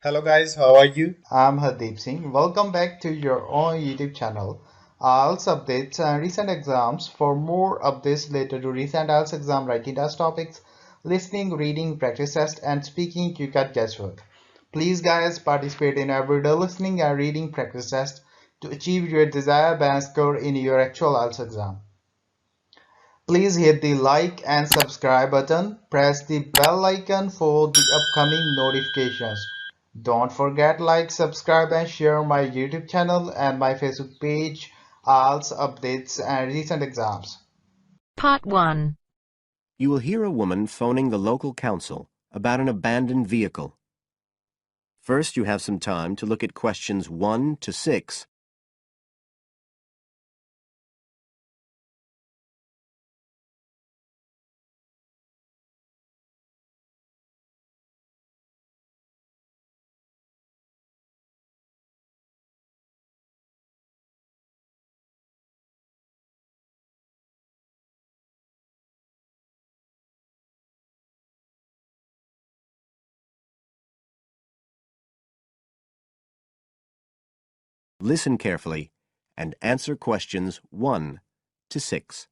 Hello guys, how are you? I'm Hardeep Singh. Welcome back to your own YouTube channel. IELTS updates and recent exams. For more updates related to recent IELTS exam writing test topics, listening, reading, practice test, and speaking, you got guesswork. Please, guys, participate in everyday listening and reading practice test to achieve your desired band score in your actual IELTS exam. Please hit the like and subscribe button. Press the bell icon for the upcoming notifications. Don't forget like, subscribe and share my YouTube channel and my Facebook page, IELTS updates and recent exams. Part 1. You will hear a woman phoning the local council about an abandoned vehicle. First, you have some time to look at questions 1 to 6. Listen carefully and answer questions 1 to 6.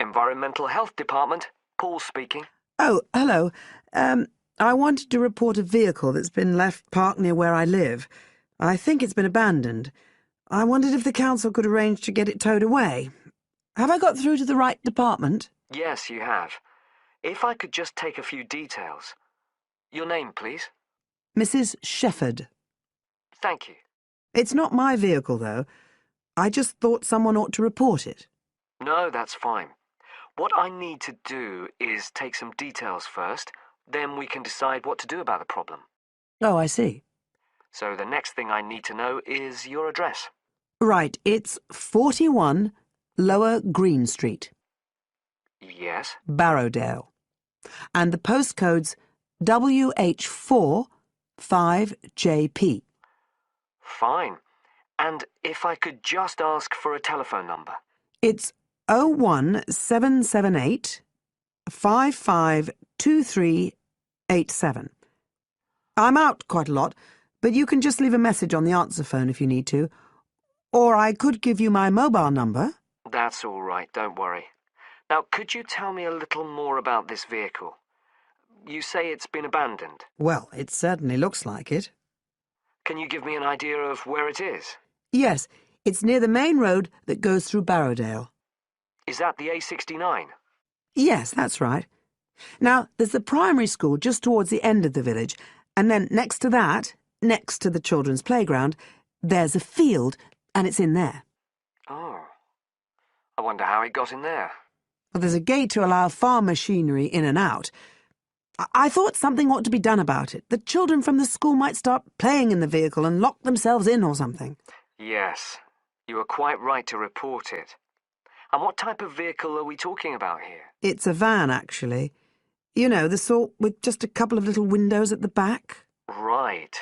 Environmental Health Department, Paul speaking. Oh, hello. I wanted to report a vehicle that's been left parked near where I live. I think it's been abandoned. I wondered if the council could arrange to get it towed away. Have I got through to the right department? Yes, you have. If I could just take a few details. Your name, please. Mrs. Shefford. Thank you. It's not my vehicle, though. I just thought someone ought to report it. No, that's fine. What I need to do is take some details first, then we can decide what to do about the problem. Oh, I see. So the next thing I need to know is your address. Right, it's 41 Lower Green Street, Yes. Barrowdale. And the postcode's WH4 5JP. Fine. And if I could just ask for a telephone number. It's 01778 552387. I'm out quite a lot, but you can just leave a message on the answer phone if you need to. Or I could give you my mobile number. That's all right, don't worry. Now, could you tell me a little more about this vehicle? You say it's been abandoned. Well, it certainly looks like it. Can you give me an idea of where it is? Yes, it's near the main road that goes through Barrowdale. Is that the A69? Yes, that's right. Now, there's the primary school just towards the end of the village, and then next to that, next to the children's playground, there's a field, and it's in there. Oh. I wonder how it got in there. Well, there's a gate to allow farm machinery in and out. I thought something ought to be done about it. The children from the school might start playing in the vehicle and lock themselves in or something. Yes. You were quite right to report it. And what type of vehicle are we talking about here? It's a van, actually. You know, the sort with just a couple of little windows at the back. Right.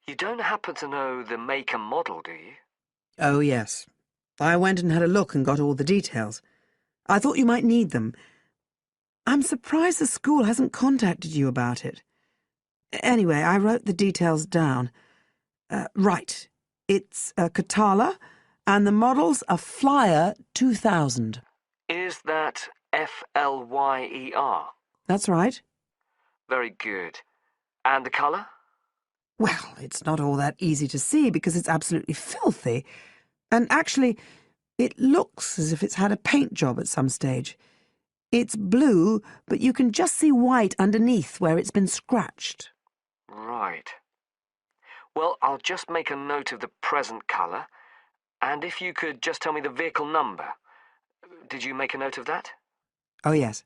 You don't happen to know the make and model, do you? Oh, yes. I went and had a look and got all the details. I thought you might need them. I'm surprised the school hasn't contacted you about it. Anyway, I wrote the details down. Right. It's a Katala, and the model's a Flyer 2000. Is that Flyer? That's right. Very good. And the colour? Well, it's not all that easy to see because it's absolutely filthy. And actually, it looks as if it's had a paint job at some stage. It's blue, but you can just see white underneath where it's been scratched. Right. Well, I'll just make a note of the present colour. And if you could just tell me the vehicle number. Did you make a note of that? Oh, yes.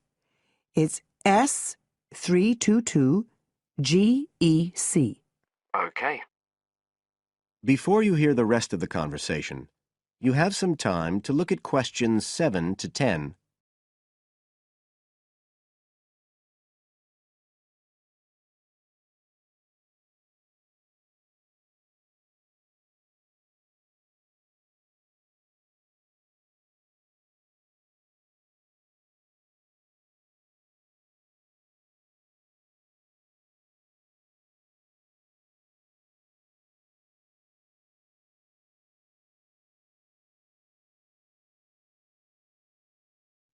It's S322GEC. Okay. Before you hear the rest of the conversation, you have some time to look at questions 7 to 10.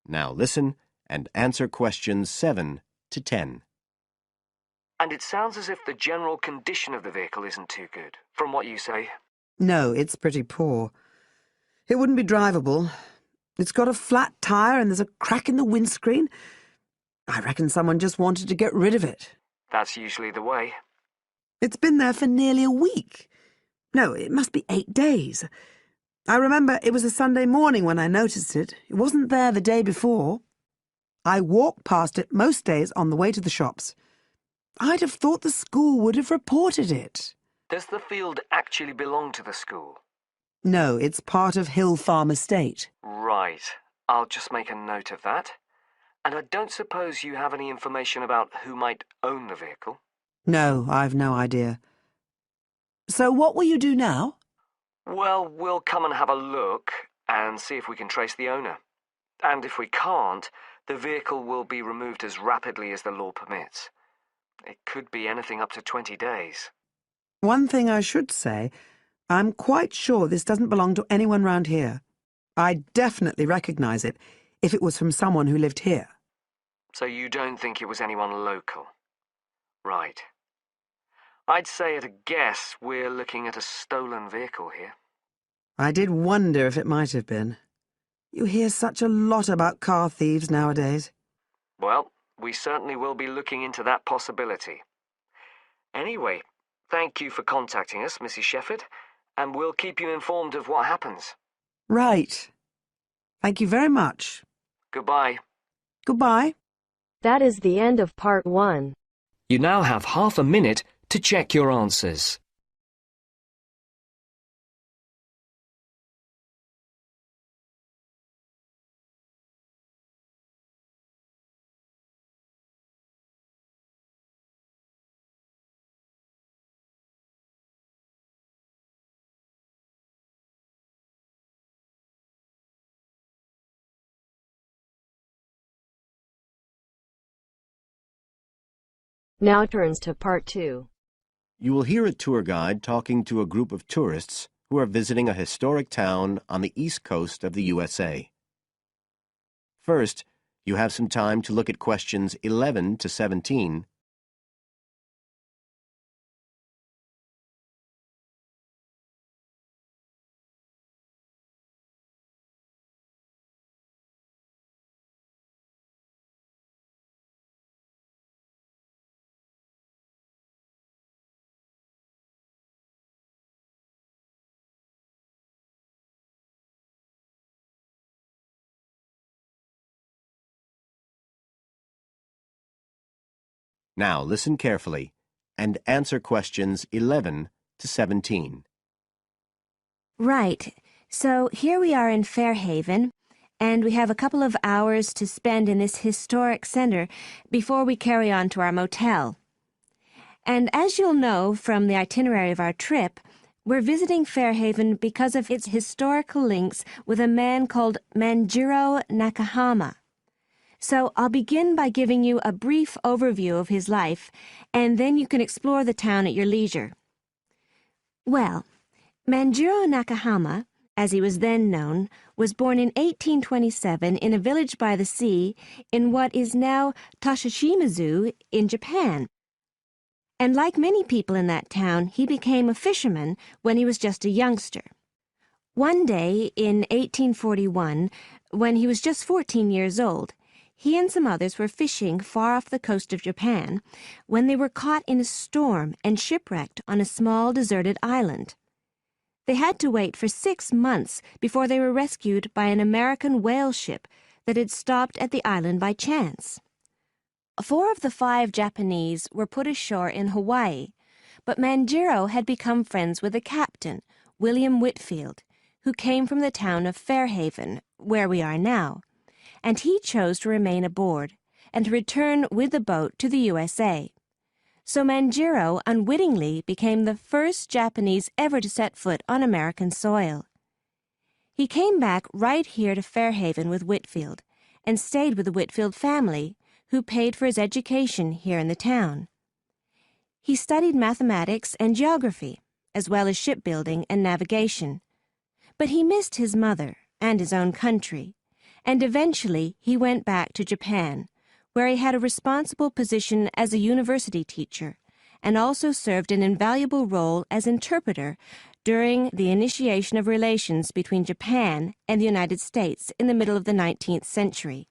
Now listen and answer questions 7 to 10. And it sounds as if the general condition of the vehicle isn't too good, from what you say. No, it's pretty poor. It wouldn't be drivable. It's got a flat tire and there's a crack in the windscreen. I reckon someone just wanted to get rid of it. That's usually the way. It's been there for nearly a week. No, it must be 8 days. I remember it was a Sunday morning when I noticed it. It wasn't there the day before. I walk past it most days on the way to the shops. I'd have thought the school would have reported it. Does the field actually belong to the school? No, it's part of Hill Farm Estate. Right. I'll just make a note of that. And I don't suppose you have any information about who might own the vehicle? No, I've no idea. So what will you do now? Well, we'll come and have a look and see if we can trace the owner. And if we can't, the vehicle will be removed as rapidly as the law permits. It could be anything up to 20 days. One thing I should say, I'm quite sure this doesn't belong to anyone round here. I'd definitely recognise it if it was from someone who lived here. So you don't think it was anyone local? Right. I'd say at a guess we're looking at a stolen vehicle here. I did wonder if it might have been. You hear such a lot about car thieves nowadays. Well, we certainly will be looking into that possibility. Anyway, thank you for contacting us, Mrs. Shefford, and we'll keep you informed of what happens. Right. Thank you very much. Goodbye. Goodbye. That is the end of part 1. You now have half a minute to check your answers. Now turns to part 2. You will hear a tour guide talking to a group of tourists who are visiting a historic town on the east coast of the USA. First, you have some time to look at questions 11 to 17. Now listen carefully and answer questions 11 to 17. Right. So here we are in Fairhaven, and we have a couple of hours to spend in this historic center before we carry on to our motel. And as you'll know from the itinerary of our trip, we're visiting Fairhaven because of its historical links with a man called Manjiro Nakahama. So I'll begin by giving you a brief overview of his life, and then you can explore the town at your leisure. Well, Manjiro Nakahama, as he was then known, was born in 1827 in a village by the sea in what is now Toshoshimazu in Japan. And like many people in that town, he became a fisherman when he was just a youngster. One day in 1841, when he was just 14 years old, he and some others were fishing far off the coast of Japan when they were caught in a storm and shipwrecked on a small deserted island. They had to wait for 6 months before they were rescued by an American whale ship that had stopped at the island by chance. 4 of the 5 Japanese were put ashore in Hawaii, but Manjiro had become friends with the captain, William Whitfield, who came from the town of Fairhaven, where we are now, and he chose to remain aboard and to return with the boat to the USA. So Manjiro unwittingly became the first Japanese ever to set foot on American soil. He came back right here to Fairhaven with Whitfield and stayed with the Whitfield family, who paid for his education here in the town. He studied mathematics and geography, as well as shipbuilding and navigation. But he missed his mother and his own country, and eventually he went back to Japan, where he had a responsible position as a university teacher and also served an invaluable role as interpreter during the initiation of relations between Japan and the United States in the middle of the 19th century.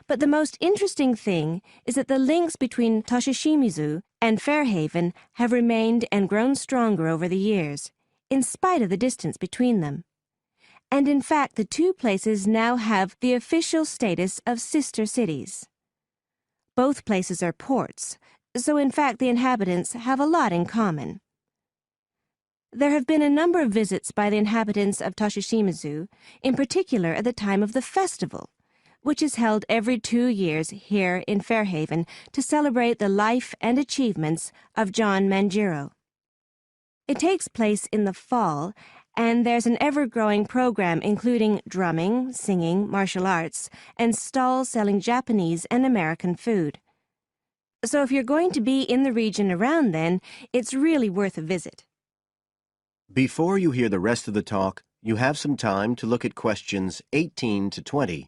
But the most interesting thing is that the links between Toshishimizu and Fairhaven have remained and grown stronger over the years, in spite of the distance between them. And in fact, the two places now have the official status of sister cities. Both places are ports, so in fact the inhabitants have a lot in common. There have been a number of visits by the inhabitants of Toshishimizu, in particular at the time of the festival, which is held every 2 years here in Fairhaven to celebrate the life and achievements of John Manjiro. It takes place in the fall, and there's an ever-growing program including drumming, singing, martial arts, and stalls selling Japanese and American food. So if you're going to be in the region around then, it's really worth a visit. Before you hear the rest of the talk, you have some time to look at questions 18 to 20.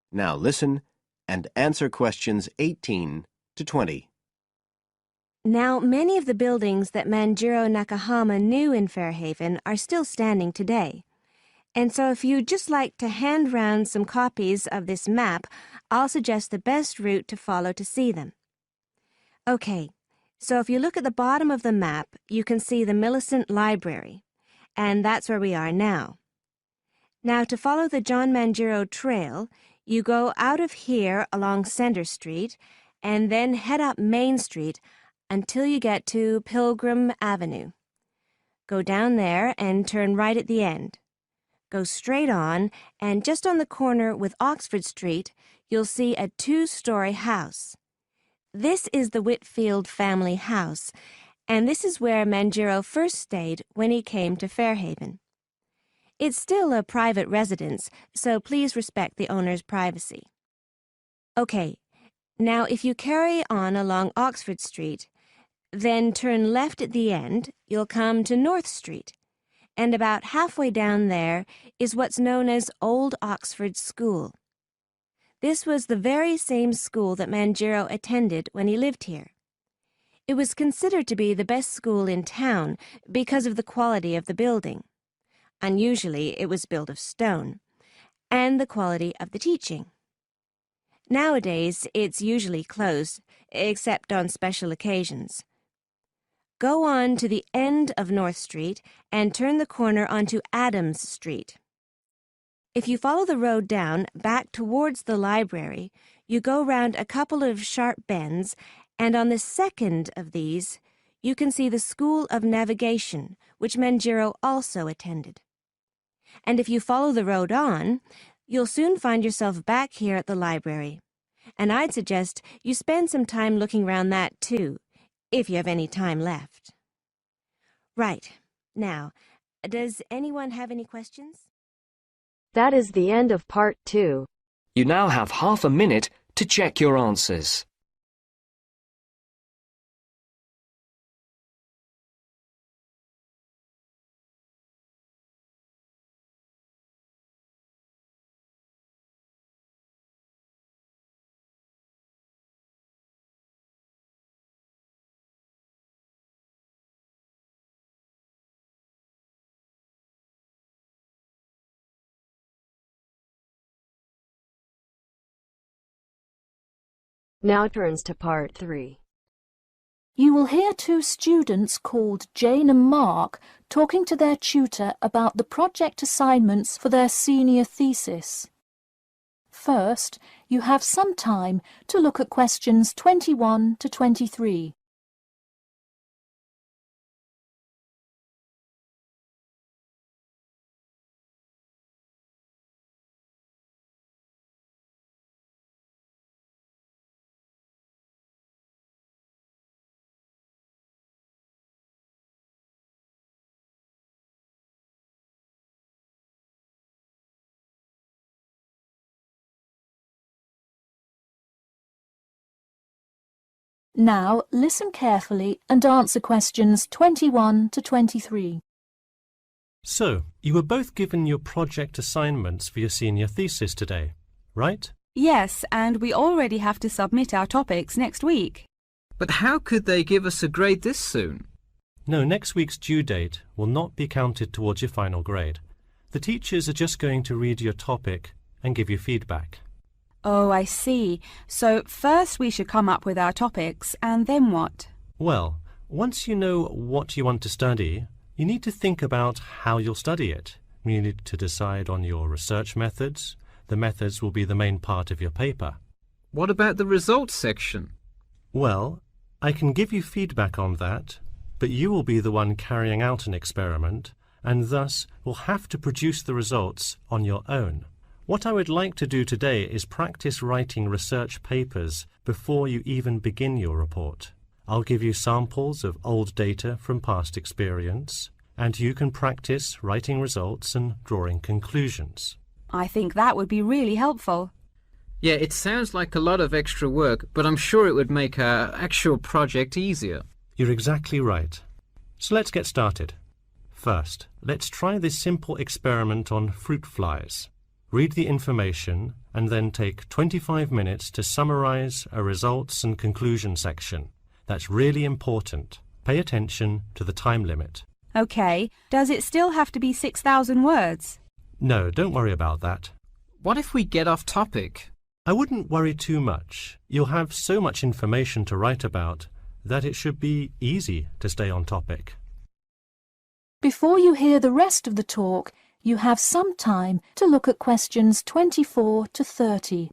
Now listen and answer questions 18 to 20. Now, many of the buildings that Manjiro Nakahama knew in Fairhaven are still standing today. And so if you'd just like to hand round some copies of this map, I'll suggest the best route to follow to see them. Okay, so if you look at the bottom of the map, you can see the Millicent Library, and that's where we are now. Now, to follow the John Manjiro Trail, you go out of here along Center Street and then head up Main Street until you get to Pilgrim Avenue. Go down there and turn right at the end. Go straight on, and just on the corner with Oxford Street, you'll see a 2-story house. This is the Whitfield family house, and this is where Manjiro first stayed when he came to Fairhaven. It's still a private residence, so please respect the owner's privacy. Okay, now if you carry on along Oxford Street, then turn left at the end, you'll come to North Street, and about halfway down there is what's known as Old Oxford School. This was the very same school that Manjiro attended when he lived here. It was considered to be the best school in town because of the quality of the building. Unusually, it was built of stone, and the quality of the teaching. Nowadays, it's usually closed, except on special occasions. Go on to the end of North Street and turn the corner onto Adams Street. If you follow the road down back towards the library, you go round a couple of sharp bends, and on the second of these, you can see the School of Navigation, which Manjiro also attended. And if you follow the road on, you'll soon find yourself back here at the library. And I'd suggest you spend some time looking around that too, if you have any time left. Right. Now, does anyone have any questions? That is the end of part 2. You now have half a minute to check your answers. Now turns to part 3. You will hear 2 students called Jane and Mark talking to their tutor about the project assignments for their senior thesis. First, you have some time to look at questions 21 to 23. Now listen carefully and answer questions 21 to 23. So, you were both given your project assignments for your senior thesis today, right? Yes, and we already have to submit our topics next week. But how could they give us a grade this soon? No, next week's due date will not be counted towards your final grade. The teachers are just going to read your topic and give you feedback. Oh, I see. So first we should come up with our topics, and then what? Well, once you know what you want to study, you need to think about how you'll study it. You need to decide on your research methods. The methods will be the main part of your paper. What about the results section? Well, I can give you feedback on that, but you will be the one carrying out an experiment, and thus will have to produce the results on your own. What I would like to do today is practice writing research papers before you even begin your report. I'll give you samples of old data from past experience, and you can practice writing results and drawing conclusions. I think that would be really helpful. Yeah, it sounds like a lot of extra work, but I'm sure it would make our actual project easier. You're exactly right. So let's get started. First, let's try this simple experiment on fruit flies. Read the information and then take 25 minutes to summarize a results and conclusion section. That's really important. Pay attention to the time limit. OK, does it still have to be 6,000 words? No, don't worry about that. What if we get off topic? I wouldn't worry too much. You'll have so much information to write about that it should be easy to stay on topic. Before you hear the rest of the talk, you have some time to look at questions 24 to 30.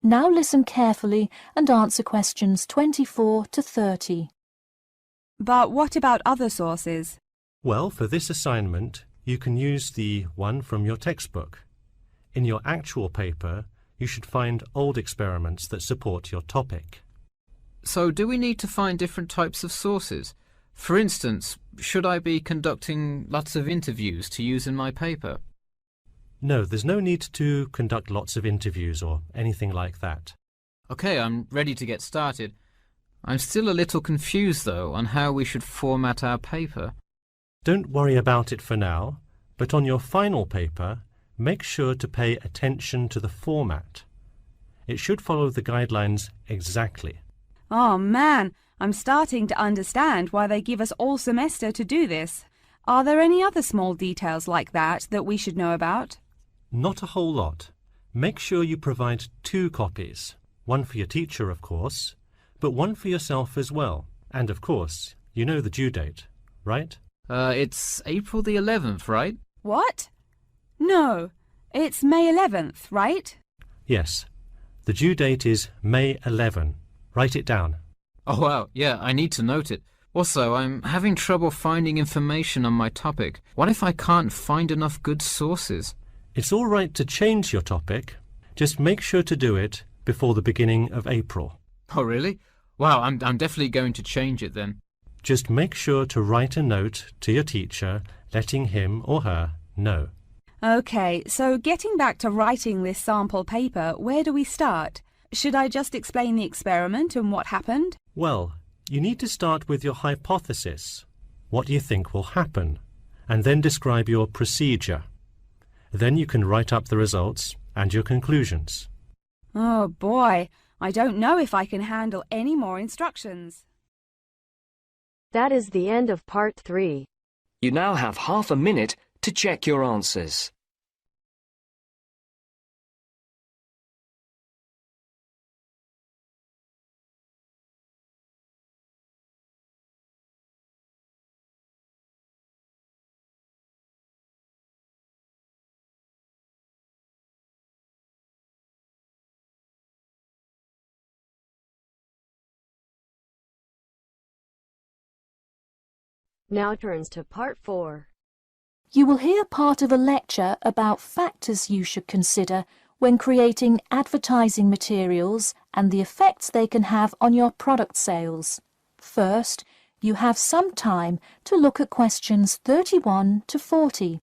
Now listen carefully and answer questions 24 to 30. But what about other sources? Well, for this assignment, you can use the one from your textbook. In your actual paper, you should find old experiments that support your topic. So do we need to find different types of sources? For instance, should I be conducting lots of interviews to use in my paper? No, there's no need to conduct lots of interviews or anything like that. Okay, I'm ready to get started. I'm still a little confused, though, on how we should format our paper. Don't worry about it for now, but on your final paper, make sure to pay attention to the format. It should follow the guidelines exactly. Oh man, I'm starting to understand why they give us all semester to do this. Are there any other small details like that we should know about? Not a whole lot. Make sure you provide 2 copies. One for your teacher, of course, but one for yourself as well. And of course, you know the due date, right? It's April the 11th, right? What? No, it's May 11th, right? Yes. The due date is May 11. Write it down. Oh wow, yeah, I need to note it. Also, I'm having trouble finding information on my topic. What if I can't find enough good sources? It's all right to change your topic. Just make sure to do it before the beginning of April. Oh really? Wow, I'm definitely going to change it then. Just make sure to write a note to your teacher letting him or her know. OK, so getting back to writing this sample paper, where do we start? Should I just explain the experiment and what happened? Well, you need to start with your hypothesis. What do you think will happen? And then describe your procedure. Then you can write up the results and your conclusions. Oh boy, I don't know if I can handle any more instructions. That is the end of part 3. You now have half a minute to check your answers. Now turns to Part 4. You will hear part of a lecture about factors you should consider when creating advertising materials and the effects they can have on your product sales. First, you have some time to look at questions 31 to 40.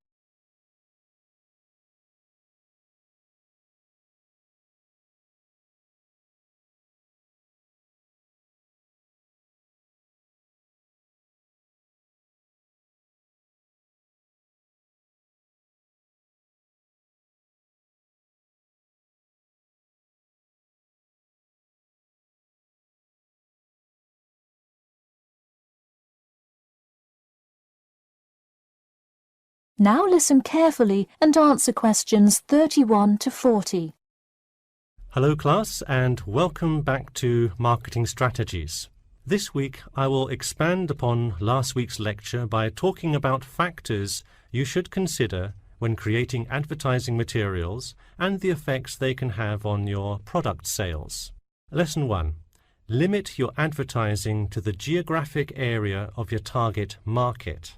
Now listen carefully and answer questions 31 to 40. Hello class, and welcome back to Marketing Strategies. This week I will expand upon last week's lecture by talking about factors you should consider when creating advertising materials and the effects they can have on your product sales. Lesson 1. Limit your advertising to the geographic area of your target market.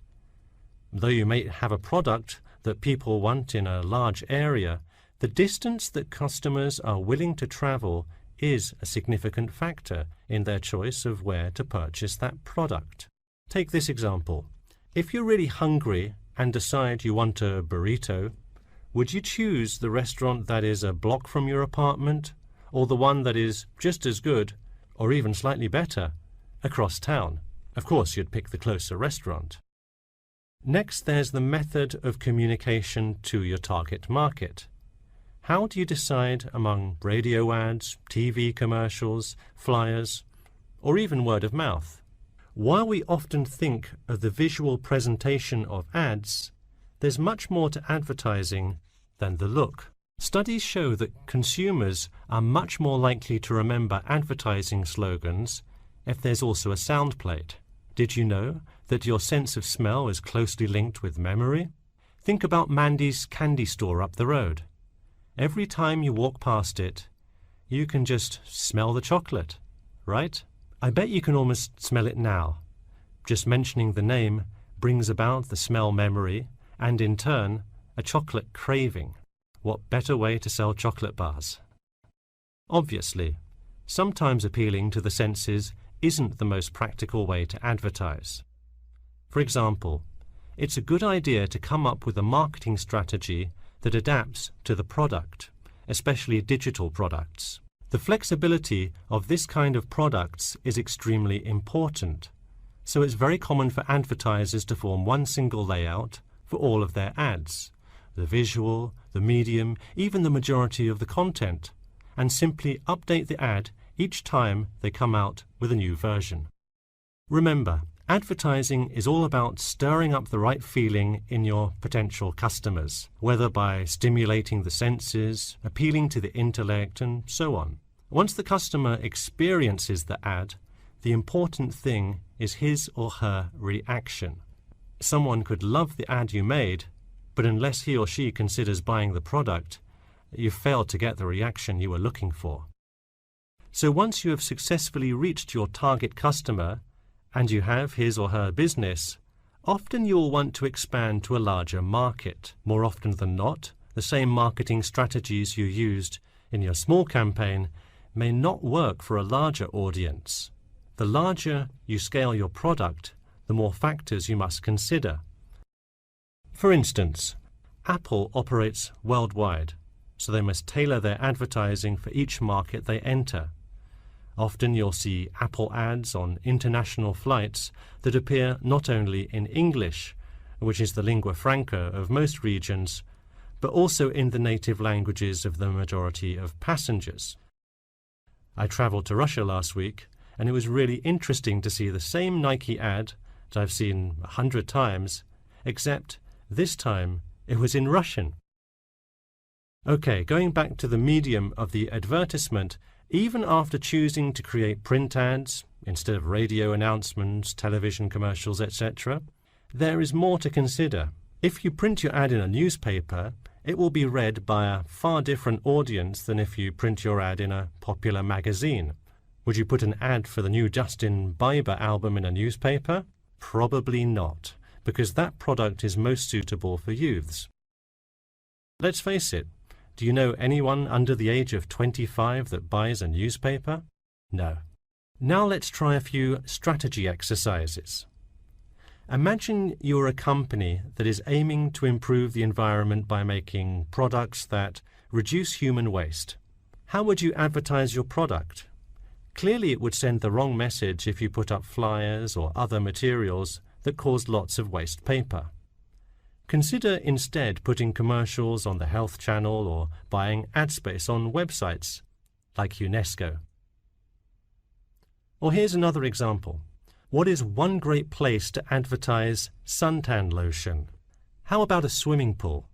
Though you may have a product that people want in a large area, the distance that customers are willing to travel is a significant factor in their choice of where to purchase that product. Take this example. If you're really hungry and decide you want a burrito, would you choose the restaurant that is a block from your apartment, or the one that is just as good, or even slightly better, across town? Of course, you'd pick the closer restaurant. Next, there's the method of communication to your target market. How do you decide among radio ads, TV commercials, flyers, or even word of mouth? While we often think of the visual presentation of ads, there's much more to advertising than the look. Studies show that consumers are much more likely to remember advertising slogans if there's also a sound plate. Did you know that your sense of smell is closely linked with memory? Think about Mandy's candy store up the road. Every time you walk past it, you can just smell the chocolate, right? I bet you can almost smell it now. Just mentioning the name brings about the smell memory and, in turn, a chocolate craving. What better way to sell chocolate bars? Obviously, sometimes appealing to the senses isn't the most practical way to advertise. For example, it's a good idea to come up with a marketing strategy that adapts to the product, especially digital products. The flexibility of this kind of products is extremely important, so it's very common for advertisers to form one single layout for all of their ads, the visual, the medium, even the majority of the content, and simply update the ad each time they come out with a new version. Remember, advertising is all about stirring up the right feeling in your potential customers, whether by stimulating the senses, appealing to the intellect, and so on. Once the customer experiences the ad, the important thing is his or her reaction. Someone could love the ad you made, but unless he or she considers buying the product, you've failed to get the reaction you were looking for. So once you have successfully reached your target customer and you have his or her business, often you'll want to expand to a larger market. More often than not, the same marketing strategies you used in your small campaign may not work for a larger audience. The larger you scale your product, the more factors you must consider. For instance, Apple operates worldwide, so they must tailor their advertising for each market they enter. Often you'll see Apple ads on international flights that appear not only in English, which is the lingua franca of most regions, but also in the native languages of the majority of passengers. I travelled to Russia last week, and it was really interesting to see the same Nike ad that I've seen 100 times, except this time it was in Russian. Okay, going back to the medium of the advertisement, even after choosing to create print ads instead of radio announcements, television commercials, etc., there is more to consider. If you print your ad in a newspaper, it will be read by a far different audience than if you print your ad in a popular magazine. Would you put an ad for the new Justin Bieber album in a newspaper? Probably not, because that product is most suitable for youths. Let's face it, do you know anyone under the age of 25 that buys a newspaper? No. Now let's try a few strategy exercises. Imagine you're a company that is aiming to improve the environment by making products that reduce human waste. How would you advertise your product? Clearly it would send the wrong message if you put up flyers or other materials that cause lots of waste paper. Consider instead putting commercials on the Health Channel or buying ad space on websites like UNESCO. Or here's another example. What is one great place to advertise suntan lotion? How about a swimming pool?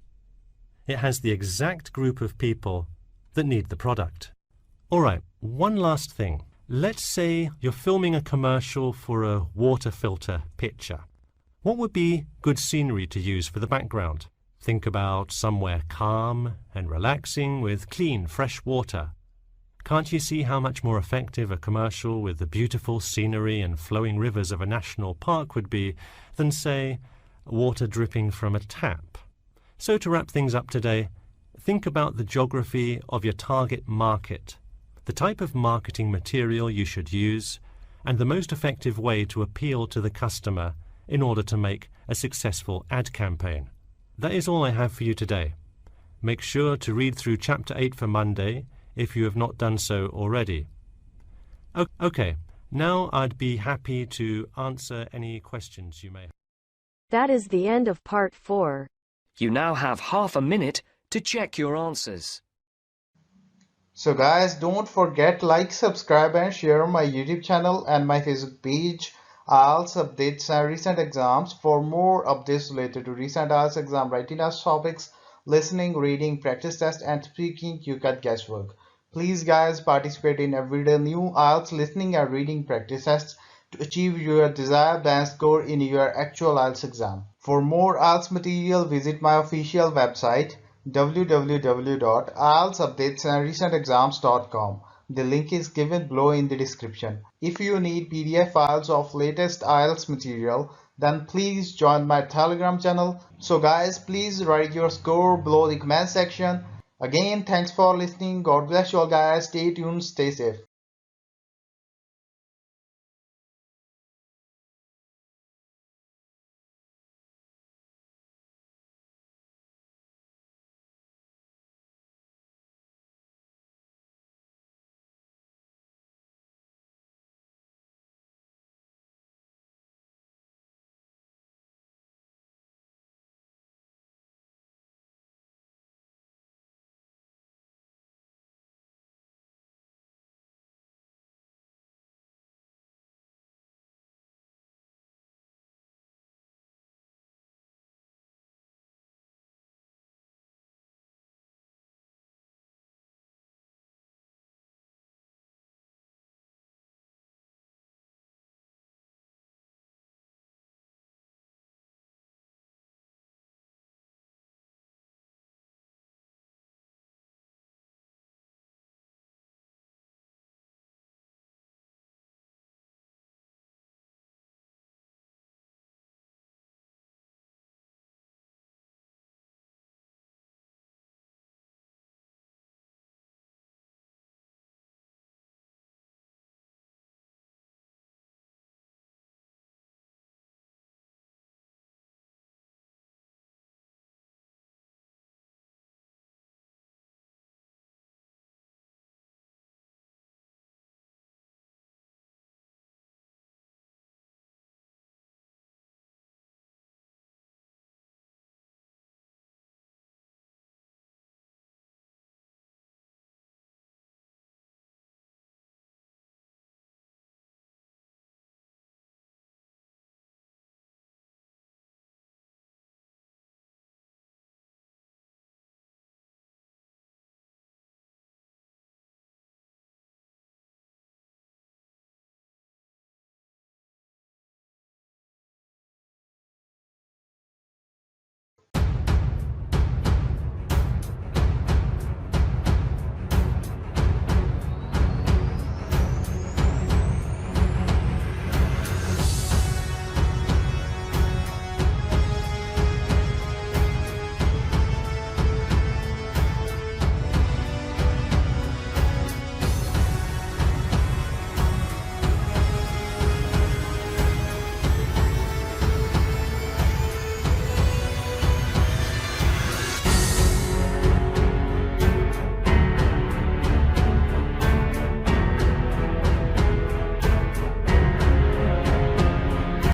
It has the exact group of people that need the product. All right, one last thing. Let's say you're filming a commercial for a water filter pitcher. What would be good scenery to use for the background? Think about somewhere calm and relaxing with clean, fresh water. Can't you see how much more effective a commercial with the beautiful scenery and flowing rivers of a national park would be than, say, water dripping from a tap? So to wrap things up today, think about the geography of your target market, the type of marketing material you should use, and the most effective way to appeal to the customer in order to make a successful ad campaign. That is all I have for you today. Make sure to read through Chapter 8 for Monday if you have not done so already. Okay, now I'd be happy to answer any questions you may have. That is the end of part 4. You now have half a minute to check your answers. So guys, don't forget like, subscribe and share my YouTube channel and my Facebook page, IELTS updates and recent exams. For more updates related to recent IELTS exam writing test topics, listening, reading, practice test and speaking, you got guesswork. Please guys, participate in everyday new IELTS listening and reading practice tests to achieve your desired band score in your actual IELTS exam. For more IELTS material, visit my official website www.ieltsupdatesandrecentexams.com. The link is given below in the description. If you need PDF files of latest IELTS material, then please join my Telegram channel. So guys, please write your score below the comment section. Again, thanks for listening. God bless you all guys. Stay tuned, stay safe.